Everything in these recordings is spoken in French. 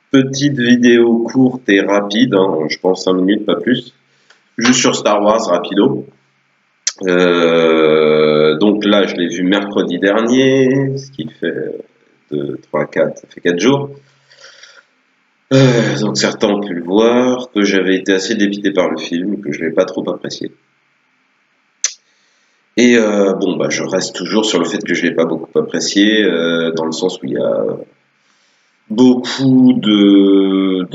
Petite vidéo courte et rapide, hein, je pense 5 minutes, pas plus. Juste sur Star Wars, rapido. Donc là, je l'ai vu mercredi dernier, ce qui fait 2, 3, 4, ça fait 4 jours. Donc certains ont pu le voir, que j'avais été assez dépité par le film, que je l'ai pas trop apprécié. Et bon, bah, je reste toujours sur le fait que je l'ai pas beaucoup apprécié, dans le sens où il y a beaucoup de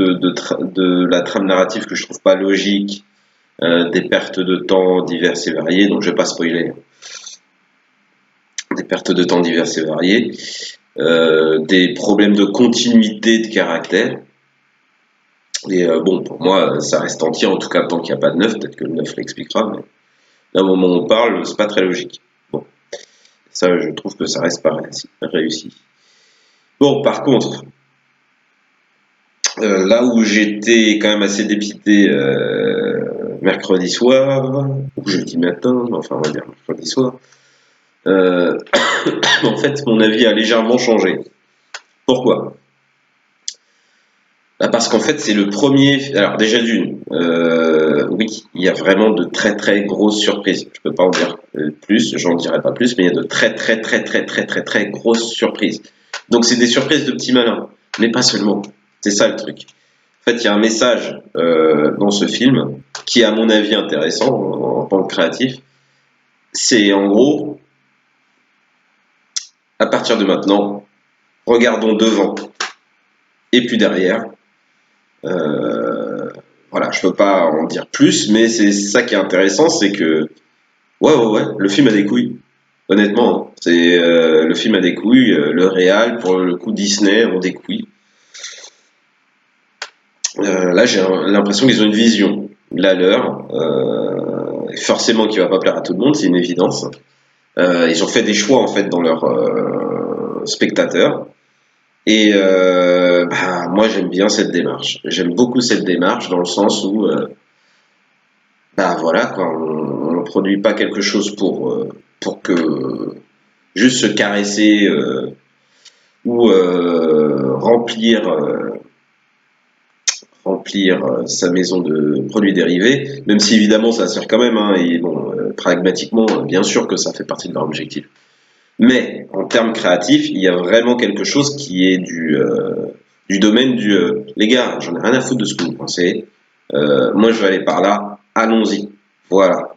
la trame narrative que je trouve pas logique, des pertes de temps diverses et variées, donc je vais pas spoiler, des pertes de temps diverses et variées, des problèmes de continuité de caractère. Et bon, pour moi, ça reste entier, en tout cas tant qu'il n'y a pas de neuf, peut-être que le neuf l'expliquera, mais là, au moment où on parle, c'est pas très logique. Bon, ça, je trouve que ça reste pas réussi. Bon, par contre, là où j'étais quand même assez dépité mercredi soir, ou jeudi matin, enfin on va dire mercredi soir, euh, en fait mon avis a légèrement changé. Pourquoi? Bah, parce qu'en fait c'est le premier. Alors déjà d'une, oui, il y a vraiment de très très grosses surprises. Je peux pas en dire plus, j'en dirai pas plus, mais il y a de très très très très très très très grosses surprises. Donc c'est des surprises de petits malins, mais pas seulement. C'est ça le truc. En fait, il y a un message dans ce film qui est à mon avis intéressant en tant que créatif. C'est en gros, à partir de maintenant, regardons devant et puis derrière. Euh, voilà, je peux pas en dire plus, mais c'est ça qui est intéressant, c'est que ouais, le film a des couilles. Honnêtement, hein. C'est le film a des couilles, le réal pour le coup Disney ont des couilles. Là, j'ai l'impression qu'ils ont une vision, la leur, forcément qui va pas plaire à tout le monde, c'est une évidence. Ils ont fait des choix en fait dans leurs spectateurs. Et bah, moi j'aime bien cette démarche. J'aime beaucoup cette démarche dans le sens où bah voilà quoi, on ne produit pas quelque chose pour que juste se caresser ou remplir sa maison de produits dérivés, même si évidemment ça sert quand même, hein, et bon, pragmatiquement, bien sûr que ça fait partie de leur objectif. Mais en termes créatifs, il y a vraiment quelque chose qui est du domaine du les gars, j'en ai rien à foutre de ce que vous pensez. Moi, je vais aller par là. Allons-y. Voilà.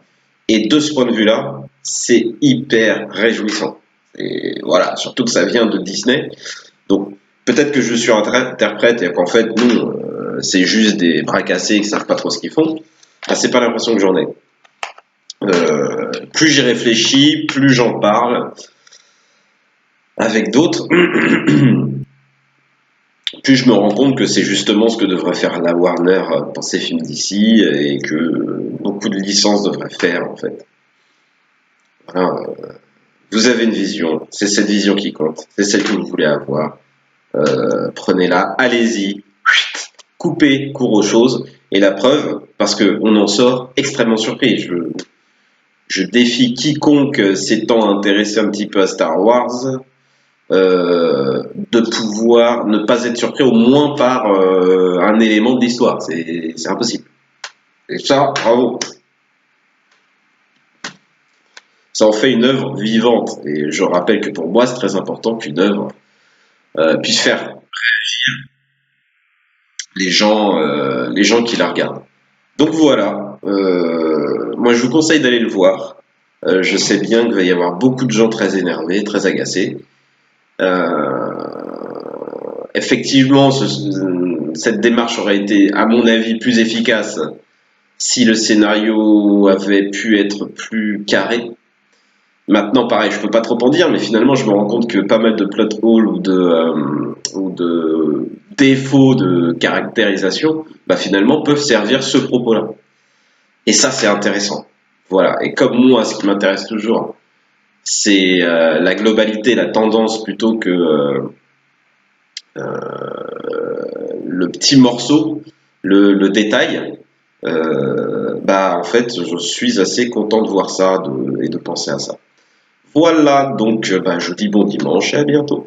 Et de ce point de vue-là, c'est hyper réjouissant. Et voilà, surtout que ça vient de Disney. Donc peut-être que je suis interprète et qu'en fait, nous, c'est juste des bras cassés qui savent pas trop ce qu'ils font. Ah, c'est pas l'impression que j'en ai. Plus j'y réfléchis, plus j'en parle avec d'autres, plus je me rends compte que c'est justement ce que devrait faire la Warner dans ses films d'ici et que beaucoup de licences devraient faire en fait. Voilà, vous avez une vision, c'est cette vision qui compte, c'est celle que vous voulez avoir. Prenez-la, allez-y, coupez court aux choses. Et la preuve, parce qu'on en sort extrêmement surpris. Je défie quiconque s'étant intéressé un petit peu à Star Wars de pouvoir ne pas être surpris au moins par un élément de l'histoire. C'est impossible. Et ça, bravo. Ça en fait une œuvre vivante. Et je rappelle que pour moi, c'est très important qu'une œuvre puisse faire les gens qui la regardent. Donc voilà. Moi, je vous conseille d'aller le voir. Je sais bien qu'il va y avoir beaucoup de gens très énervés, très agacés. Effectivement, cette démarche aurait été, à mon avis, plus efficace si le scénario avait pu être plus carré. Maintenant, pareil, je peux pas trop en dire, mais finalement, je me rends compte que pas mal de plot holes ou de défauts de caractérisation, bah, finalement, peuvent servir ce propos-là. Et ça, c'est intéressant. Voilà. Et comme moi, ce qui m'intéresse toujours, c'est la globalité, la tendance, plutôt que le petit morceau, le détail. Bah, en fait, je suis assez content de voir ça et de penser à ça. Voilà, donc bah, je vous dis bon dimanche et à bientôt.